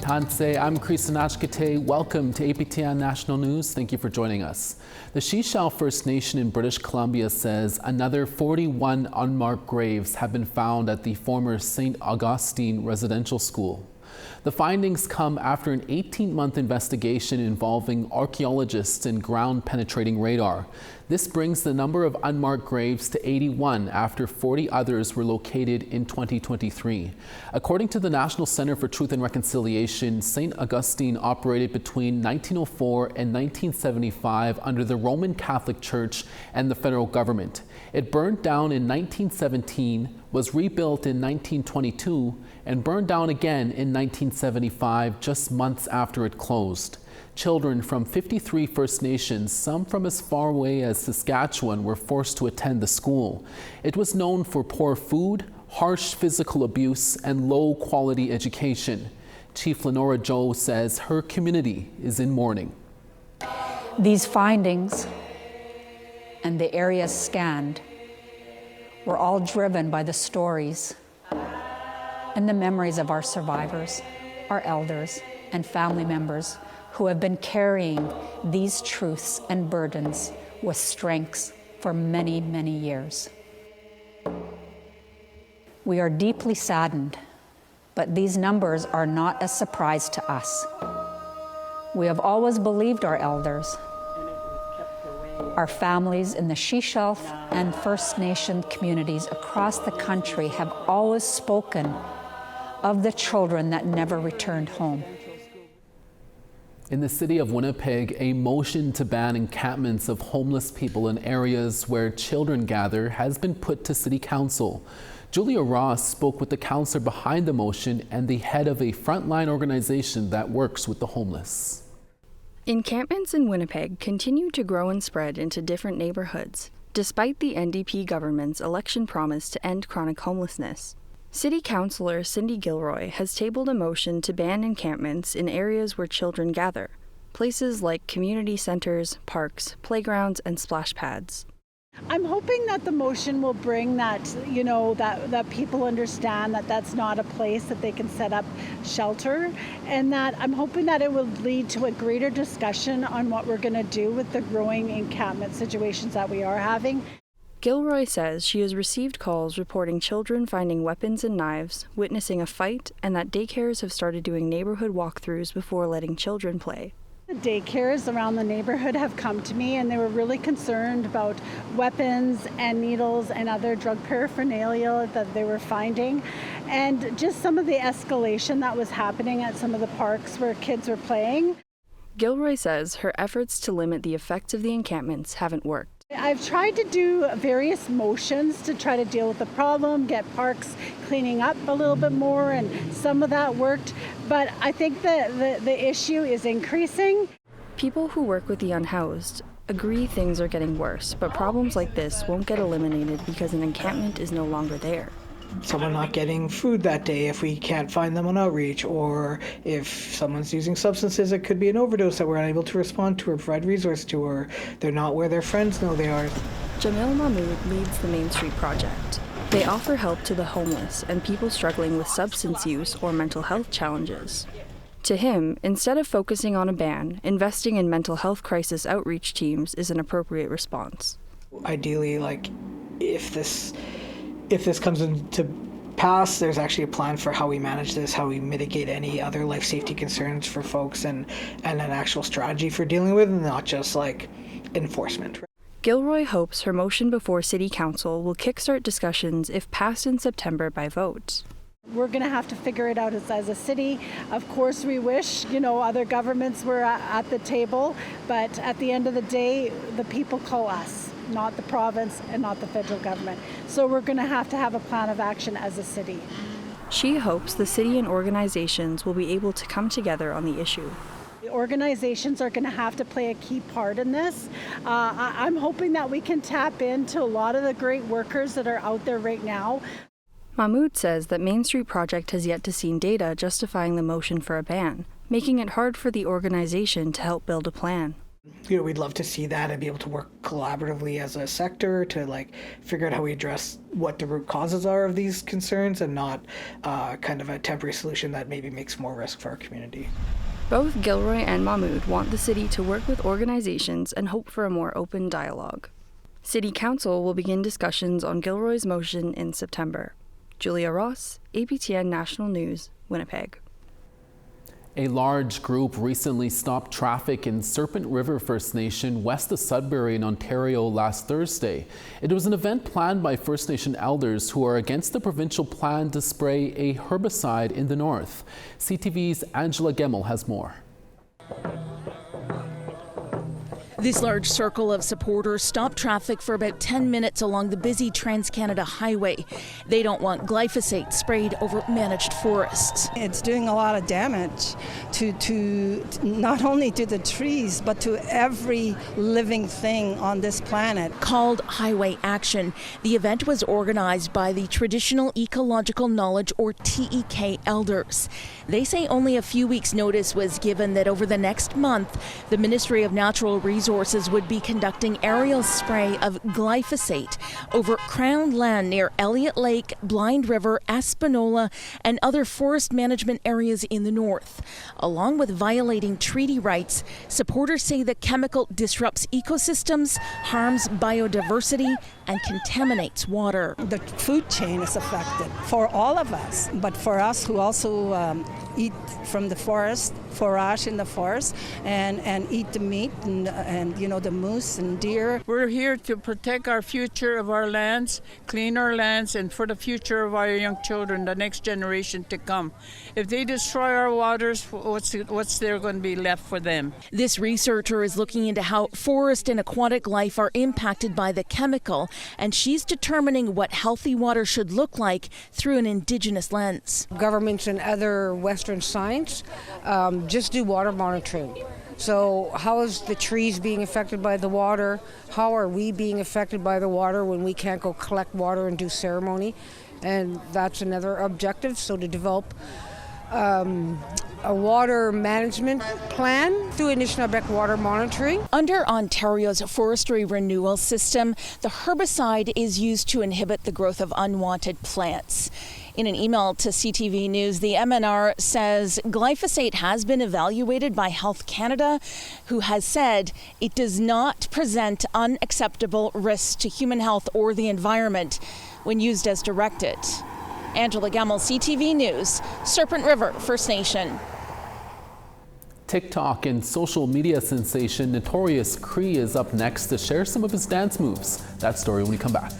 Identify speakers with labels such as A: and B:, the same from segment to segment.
A: Tanse, I'm Krisanachkate. Welcome to APTN National News. Thank you for joining us. The Shishalh First Nation in British Columbia says another 41 unmarked graves have been found at the former St. Augustine Residential School. The findings come after an 18-month investigation involving archaeologists and ground-penetrating radar. This brings the number of unmarked graves to 81 after 40 others were located in 2023. According to the National Center for Truth and Reconciliation, St. Augustine operated between 1904 and 1975 under the Roman Catholic Church and the federal government. It burned down in 1917, was rebuilt in 1922, and burned down again in 1975, just months after it closed. Children from 53 First Nations, some from as far away as Saskatchewan, were forced to attend the school. It was known for poor food, harsh physical abuse, and low-quality education. Chief Lenora Joe says her community is in mourning.
B: These findings and the areas scanned were all driven by the stories and the memories of our survivors, our elders, and family members who have been carrying these truths and burdens with strengths for many, many years. We are deeply saddened, but these numbers are not a surprise to us. We have always believed our elders. Our families in the Shishalh and First Nation communities across the country have always spoken of the children that never returned home.
A: In the city of Winnipeg, a motion to ban encampments of homeless people in areas where children gather has been put to City Council. Julia Ross spoke with the councillor behind the motion and the head of a frontline organization that works with the homeless.
C: Encampments in Winnipeg continue to grow and spread into different neighborhoods, despite the NDP government's election promise to end chronic homelessness. City Councillor Cindy Gilroy has tabled a motion to ban encampments in areas where children gather, places like community centres, parks, playgrounds, and splash pads.
D: I'm hoping that the motion will bring that, that people understand that that's not a place that they can set up shelter, and that I'm hoping that it will lead to a greater discussion on what we're going to do with the growing encampment situations that we are having.
C: Gilroy says she has received calls reporting children finding weapons and knives, witnessing a fight, and that daycares have started doing neighborhood walkthroughs before letting children play.
D: The daycares around the neighborhood have come to me, and they were really concerned about weapons and needles and other drug paraphernalia that they were finding, and just some of the escalation that was happening at some of the parks where kids were playing.
C: Gilroy says her efforts to limit the effects of the encampments haven't worked.
D: I've tried to do various motions to try to deal with the problem, get parks cleaning up a little bit more, and some of that worked, but I think the issue is increasing.
C: People who work with the unhoused agree things are getting worse, but problems like this won't get eliminated because an encampment is no longer there.
E: Someone not getting food that day if we can't find them on outreach, or if someone's using substances, it could be an overdose that we're unable to respond to or provide resource to, or they're not where their friends know they are.
C: Jamil Mahmood leads the Main Street Project. They offer help to the homeless and people struggling with substance use or mental health challenges. To him, instead of focusing on a ban, investing in mental health crisis outreach teams is an appropriate response.
E: Ideally, if this comes into pass, there's actually a plan for how we manage this, how we mitigate any other life safety concerns for folks, and an actual strategy for dealing with, and not just enforcement.
C: Gilroy hopes her motion before City Council will kickstart discussions if passed in September by vote.
D: We're going to have to figure it out as a city. Of course, we wish, other governments were at the table, but at the end of the day, the people call us, not the province and not the federal government. So we're going to have a plan of action as a city.
C: She hopes the city and organizations will be able to come together on the issue.
D: The organizations are going to have to play a key part in this. I'm hoping that we can tap into a lot of the great workers that are out there right now.
C: Mahmood says that Main Street Project has yet to see data justifying the motion for a ban, making it hard for the organization to help build a plan.
E: We'd love to see that and be able to work collaboratively as a sector to figure out how we address what the root causes are of these concerns and not kind of a temporary solution that maybe makes more risk for our community.
C: Both Gilroy and Mahmood want the city to work with organizations and hope for a more open dialogue. City Council will begin discussions on Gilroy's motion in September. Julia Ross, APTN National News, Winnipeg.
A: A large group recently stopped traffic in Serpent River First Nation west of Sudbury in Ontario last Thursday. It was an event planned by First Nation elders who are against the provincial plan to spray a herbicide in the north. CTV's Angela Gemmel has more.
F: This large circle of supporters stopped traffic for about 10 minutes along the busy Trans-Canada Highway. They don't want glyphosate sprayed over managed forests.
G: It's doing a lot of damage to not only to the trees, but to every living thing on this planet.
F: Called Highway Action, the event was organized by the Traditional Ecological Knowledge, or TEK, elders. They say only a few weeks' notice was given that over the next month, the Ministry of Natural Resources would be conducting aerial spray of glyphosate over Crown land near Elliott Lake, Blind River, Espanola, and other forest management areas in the north. Along with violating treaty rights, supporters say the chemical disrupts ecosystems, harms biodiversity, and contaminates water.
G: The food chain is affected for all of us, but for us who also eat from the forest, forage in the forest, and eat the meat and the moose and deer.
H: We're here to protect our future of our lands, clean our lands, and for the future of our young children, the next generation to come. If they destroy our waters, what's there going to be left for them?
F: This researcher is looking into how forest and aquatic life are impacted by the chemical, and she's determining what healthy water should look like through an Indigenous lens.
I: Governments and other Western science just do water monitoring. So how is the trees being affected by the water? How are we being affected by the water when we can't go collect water and do ceremony? And that's another objective, so to develop a water management plan through Anishinaabe water monitoring.
F: Under Ontario's forestry renewal system, the herbicide is used to inhibit the growth of unwanted plants. In an email to CTV News, the MNR says glyphosate has been evaluated by Health Canada, who has said it does not present unacceptable risks to human health or the environment when used as directed. Angela Gemmel, CTV News, Serpent River First Nation.
A: TikTok and social media sensation Notorious Cree is up next to share some of his dance moves. That story when we come back.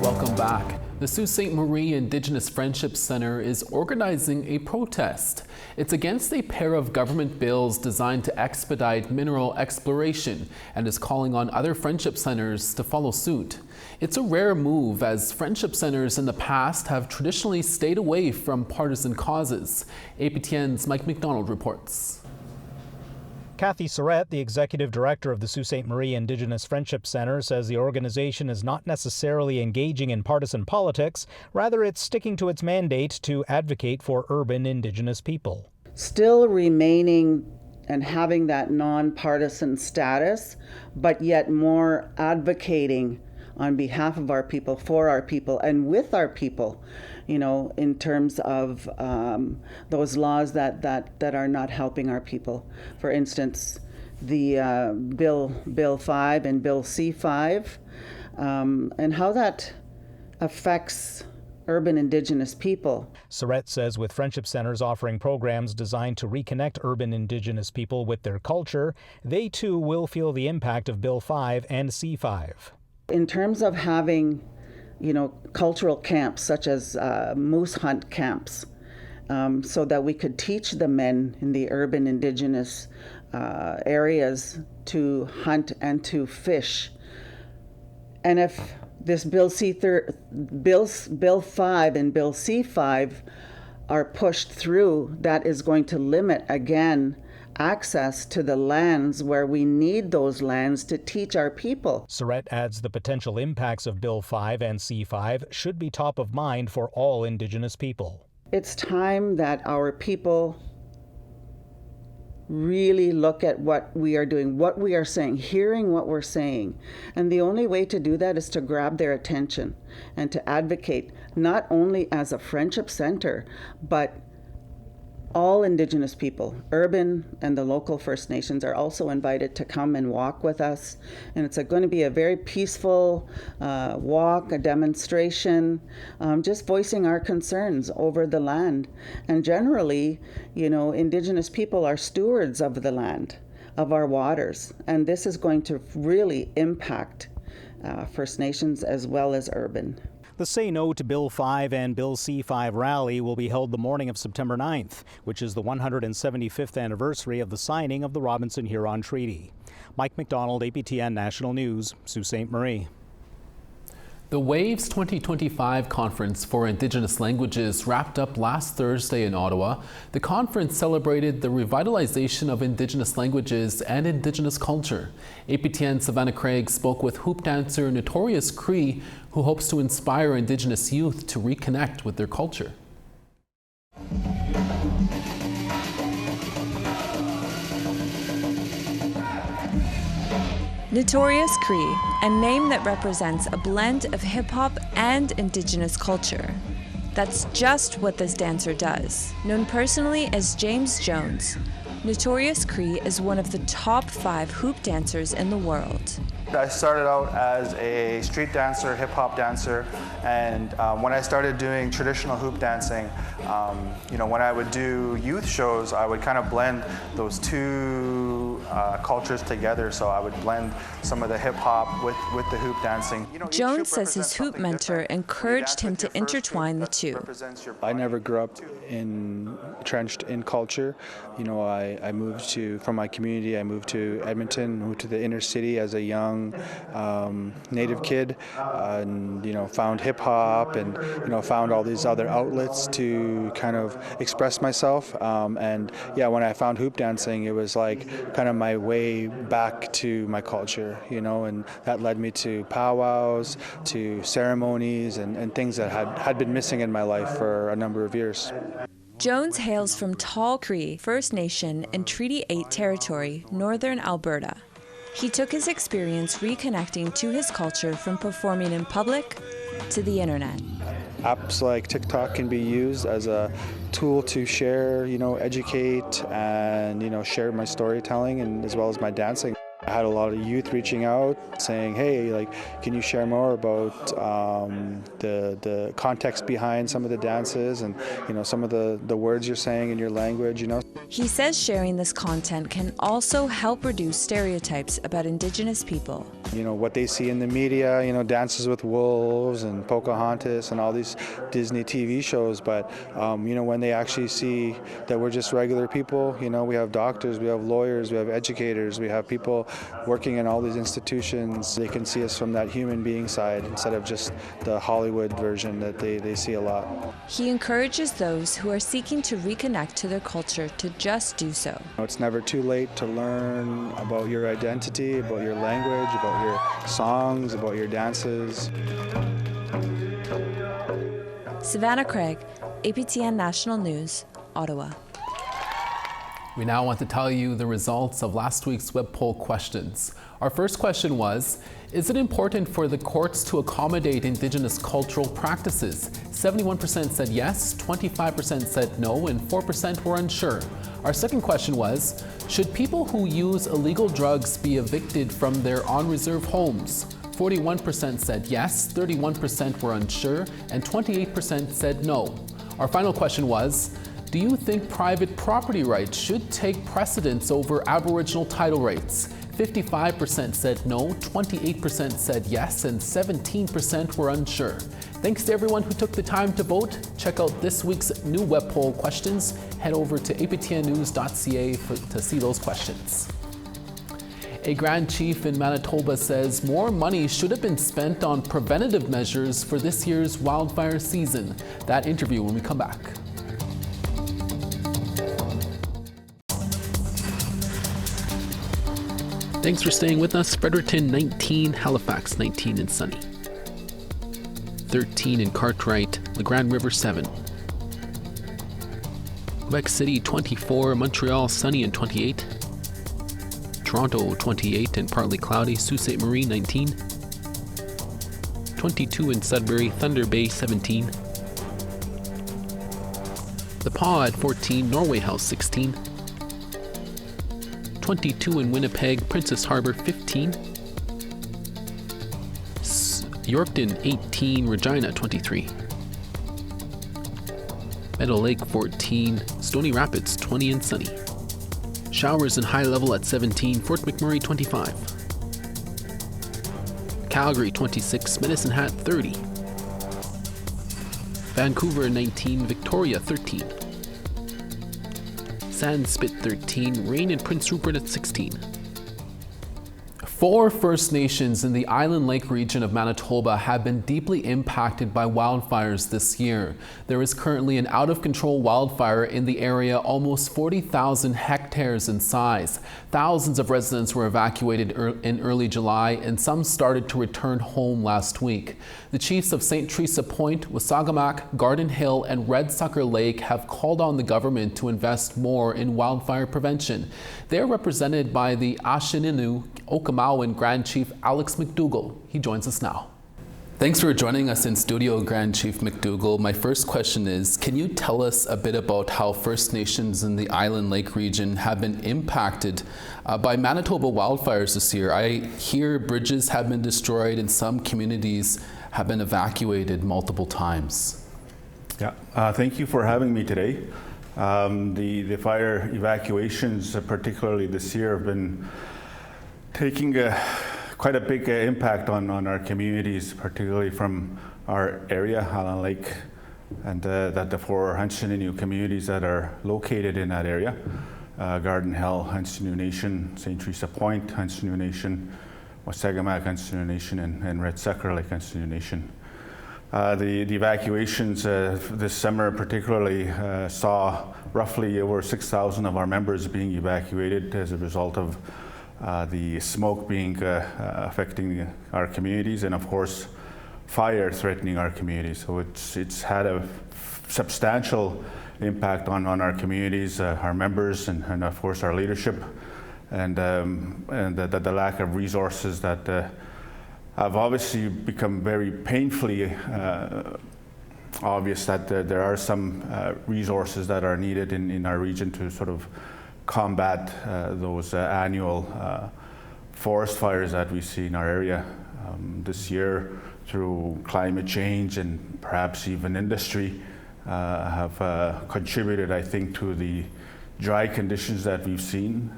A: Welcome back. The Sault Ste. Marie Indigenous Friendship Centre is organizing a protest. It's against a pair of government bills designed to expedite mineral exploration and is calling on other friendship centres to follow suit. It's a rare move, as friendship centres in the past have traditionally stayed away from partisan causes. APTN's Mike McDonald reports.
J: Kathy Surrett, the executive director of the Sault Ste. Marie Indigenous Friendship Centre, says the organization is not necessarily engaging in partisan politics. Rather, it's sticking to its mandate to advocate for urban Indigenous people.
K: Still remaining and having that nonpartisan status, but yet more advocating on behalf of our people, for our people, and with our people, in terms of those laws that are not helping our people. For instance, the Bill 5 and Bill C5, and how that affects urban Indigenous people.
J: Surrett says with friendship centers offering programs designed to reconnect urban Indigenous people with their culture, they too will feel the impact of Bill 5 and C5.
K: In terms of having, cultural camps such as moose hunt camps, so that we could teach the men in the urban Indigenous areas to hunt and to fish. And if this Bill 5 and Bill C5 are pushed through, that is going to limit again access to the lands where we need those lands to teach our people.
J: Surratt adds the potential impacts of Bill 5 and C5 should be top of mind for all Indigenous people.
K: It's time that our people really look at what we are doing, what we are saying, hearing what we're saying. And the only way to do that is to grab their attention and to advocate, not only as a friendship center, but all Indigenous people, urban and the local First Nations, are also invited to come and walk with us. And it's going to be a very peaceful walk, a demonstration, just voicing our concerns over the land. And generally, Indigenous people are stewards of the land, of our waters. And this is going to really impact First Nations as well as urban.
J: The Say No to Bill 5 and Bill C5 rally will be held the morning of September 9th, which is the 175th anniversary of the signing of the Robinson-Huron Treaty. Mike McDonald, APTN National News, Sault Ste. Marie.
A: The WAVES 2025 Conference for Indigenous Languages wrapped up last Thursday in Ottawa. The conference celebrated the revitalization of Indigenous languages and Indigenous culture. APTN Savannah Craig spoke with hoop dancer Notorious Cree, who hopes to inspire Indigenous youth to reconnect with their culture.
L: Notorious Cree, a name that represents a blend of hip-hop and Indigenous culture. That's just what this dancer does. Known personally as James Jones, Notorious Cree is one of the top 5 hoop dancers in the world.
M: I started out as a street dancer, hip-hop dancer, and when I started doing traditional hoop dancing, when I would do youth shows, I would kind of blend those two cultures together. So I would blend some of the hip-hop with the hoop dancing.
L: Jones says his hoop mentor encouraged him to intertwine the two.
M: I never grew up entrenched in culture. I moved from my community, I moved to Edmonton, moved to the inner city as a young Native kid, and found hip hop, and found all these other outlets to kind of express myself. And when I found hoop dancing, it was like kind of my way back to my culture, and that led me to powwows, to ceremonies, and things that had been missing in my life for a number of years.
L: Jones hails from Tall Cree First Nation in Treaty 8 territory, northern Alberta. He took his experience reconnecting to his culture from performing in public to the internet.
M: Apps like TikTok can be used as a tool to share, educate, and share my storytelling and as well as my dancing. I had a lot of youth reaching out saying, hey, can you share more about the context behind some of the dances and, some of the words you're saying in your language,
L: He says sharing this content can also help reduce stereotypes about Indigenous people.
M: What they see in the media, Dances with Wolves and Pocahontas and all these Disney TV shows, but, when they actually see that we're just regular people, we have doctors, we have lawyers, we have educators, we have people working in all these institutions, they can see us from that human being side instead of just the Hollywood version that they see a lot.
L: He encourages those who are seeking to reconnect to their culture to just do so.
M: It's never too late to learn about your identity, about your language, about your songs, about your dances.
L: Savannah Craig, APTN National News, Ottawa.
A: We now want to tell you the results of last week's web poll questions. Our first question was, is it important for the courts to accommodate Indigenous cultural practices? 71% said yes, 25% said no, and 4% were unsure. Our second question was, should people who use illegal drugs be evicted from their on-reserve homes? 41% said yes, 31% were unsure, and 28% said no. Our final question was, do you think private property rights should take precedence over Aboriginal title rights? 55% said no, 28% said yes, and 17% were unsure. Thanks to everyone who took the time to vote. Check out this week's new web poll questions. Head over to aptnnews.ca to see those questions. A Grand Chief in Manitoba says more money should have been spent on preventative measures for this year's wildfire season. That interview when we come back. Thanks for staying with us. Fredericton 19, Halifax 19 and sunny. 13 in Cartwright, the Grand River 7. Quebec City 24, Montreal sunny and 28. Toronto 28 and partly cloudy, Sault Ste. Marie 19. 22 in Sudbury, Thunder Bay 17. The Paw at 14, Norway House 16. 22 in Winnipeg, Princess Harbour 15. Yorkton 18, Regina 23. Meadow Lake 14, Stony Rapids 20 and sunny. Showers and high level at 17, Fort McMurray 25. Calgary 26, Medicine Hat 30. Vancouver 19, Victoria 13. Sandspit 13, rain in Prince Rupert at 16. 4 First Nations in the Island Lake region of Manitoba have been deeply impacted by wildfires this year. There is currently an out-of-control wildfire in the area, almost 40,000 hectares in size. Thousands of residents were evacuated in early July, and some started to return home last week. The chiefs of St. Teresa Point, Wasagamak, Garden Hill, and Red Sucker Lake have called on the government to invest more in wildfire prevention. They are represented by the Ashininu Okinawan Grand Chief Alex McDougall. He joins us now. Thanks for joining us in studio, Grand Chief McDougall. My first question is, can you tell us a bit about how First Nations in the Island Lake region have been impacted by Manitoba wildfires this year? I hear bridges have been destroyed and some communities have been evacuated multiple times.
N: Yeah, thank you for having me today. The fire evacuations, particularly this year, have been taking quite a big impact on our communities, particularly from our area, Island Lake, and the 4 Hanshininu communities that are located in that area. Garden Hill, Hansinu Nation, St. Teresa Point, Hansinu Nation, Wasagamak, Hansinu Nation, and Red Sucker Lake, Hansinu Nation. The evacuations this summer particularly saw roughly over 6,000 of our members being evacuated as a result of the smoke being affecting our communities, and of course fire threatening our communities. So it's had a substantial impact on our communities, our members, and of course our leadership, and the lack of resources that have obviously become very painfully obvious that there are some resources that are needed in our region to sort of combat those annual forest fires that we see in our area. This year, through climate change and perhaps even industry, have contributed, I think, to the dry conditions that we've seen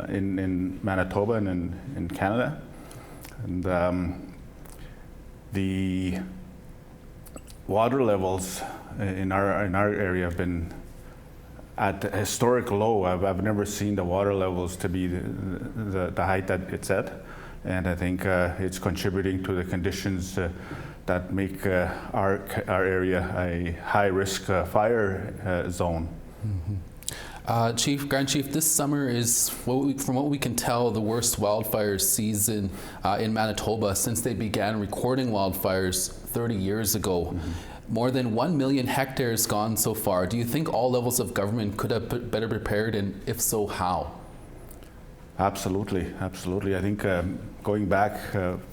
N: in Manitoba and in Canada. And the water levels in our area have been at a historic low. I've never seen the water levels to be the height that it's at, and I think it's contributing to the conditions that make our area a high-risk fire zone.
A: Mm-hmm. Grand Chief, this summer is, from what we can tell, the worst wildfire season in Manitoba since they began recording wildfires 30 years ago. Mm-hmm. More than 1 million hectares gone so far. Do you think all levels of government could have been better prepared, and if so, how?
N: Absolutely, absolutely. I think going back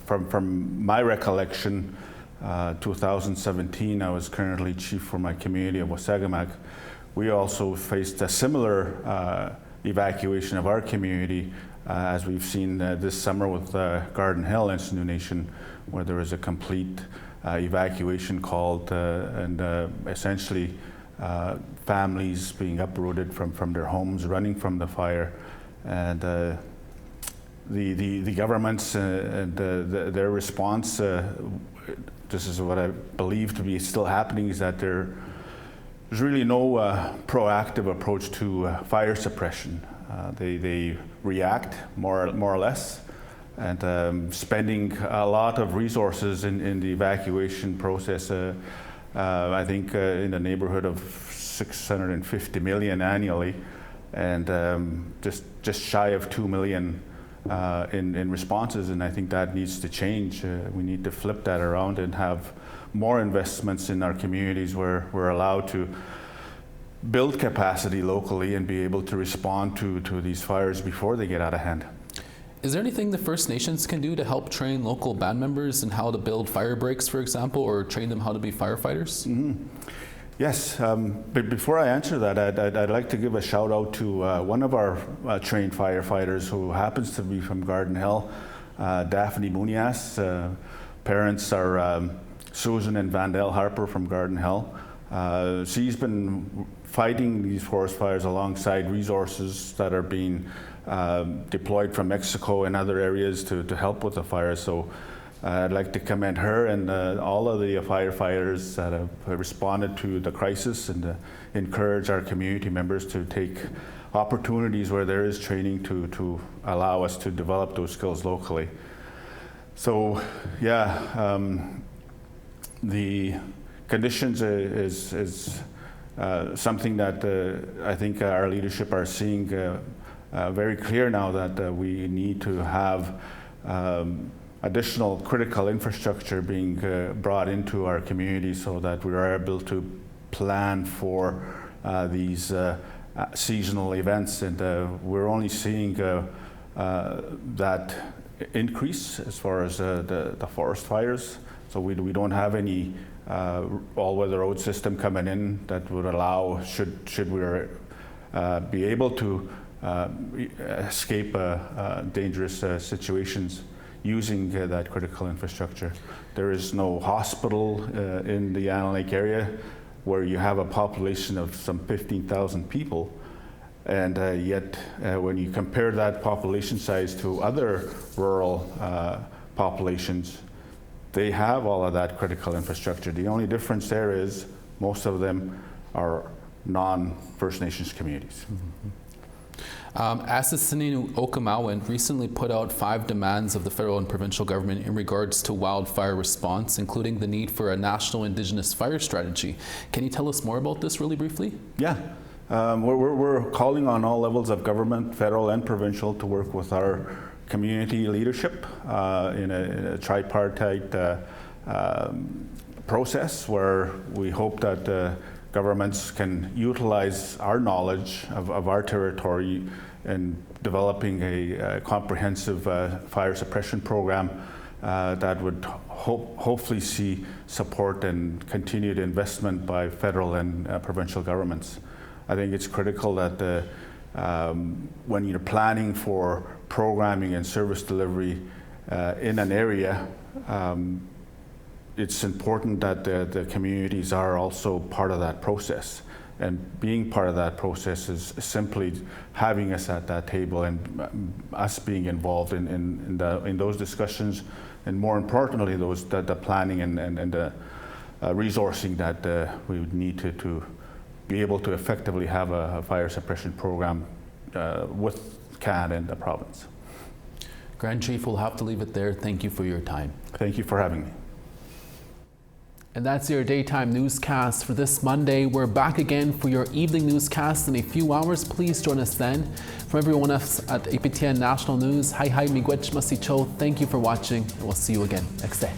N: from my recollection, 2017, I was currently chief for my community of Wasagamak. We also faced a similar evacuation of our community as we've seen this summer with Garden Hill and Hansinu Nation, where there was a complete evacuation called, and essentially families being uprooted from their homes, running from the fire, and the governments and their response. This is what I believe to be still happening, is that there's really no proactive approach to fire suppression. They react more or less, and spending a lot of resources in the evacuation process. I think in the neighborhood of 650 million annually, and just shy of 2 million in responses, and I think that needs to change. We need to flip that around and have more investments in our communities where we're allowed to build capacity locally and be able to respond to these fires before they get out of hand.
A: Is there anything the First Nations can do to help train local band members in how to build fire breaks, for example, or train them how to be firefighters?
N: Mm-hmm. Yes, but before I answer that, I'd like to give a shout out to one of our trained firefighters who happens to be from Garden Hill, Daphne Munias. Parents are Susan and Vandell Harper from Garden Hill. She's been fighting these forest fires alongside resources that are being deployed from Mexico and other areas to help with the fires. So I'd like to commend her and all of the firefighters that have responded to the crisis, and encourage our community members to take opportunities where there is training to allow us to develop those skills locally. So yeah, the conditions is something that I think our leadership are seeing very clear now, that we need to have additional critical infrastructure being brought into our community so that we are able to plan for these seasonal events. And we're only seeing that increase as far as the forest fires. So we don't have any all-weather road system coming in that would allow, should we be able to escape dangerous situations using that critical infrastructure. There is no hospital in the Allen Lake area where you have a population of some 15,000 people, and yet when you compare that population size to other rural populations, they have all of that critical infrastructure. The only difference there is most of them are non-First Nations communities.
A: Mm-hmm. Assassinu Okinawan recently put out 5 demands of the federal and provincial government in regards to wildfire response, including the need for a national Indigenous fire strategy. Can you tell us more about this really briefly?
N: Yeah. We're calling on all levels of government, federal and provincial, to work with our community leadership in a tripartite process where we hope that governments can utilize our knowledge of our territory in developing a comprehensive fire suppression program that would hopefully see support and continued investment by federal and provincial governments. I think it's critical that when you're planning for programming and service delivery in an area, it's important that the communities are also part of that process. And being part of that process is simply having us at that table and us being involved in those discussions, and more importantly, the planning and the resourcing that we would need to be able to effectively have a fire suppression program with Canada and the province.
A: Grand Chief, we'll have to leave it there. Thank you for your time.
N: Thank you for having me.
A: And that's your daytime newscast for this Monday. We're back again for your evening newscast in a few hours. Please join us then. From everyone else at APTN National News, hi miigwech masicho. Thank you for watching, and we'll see you again next day.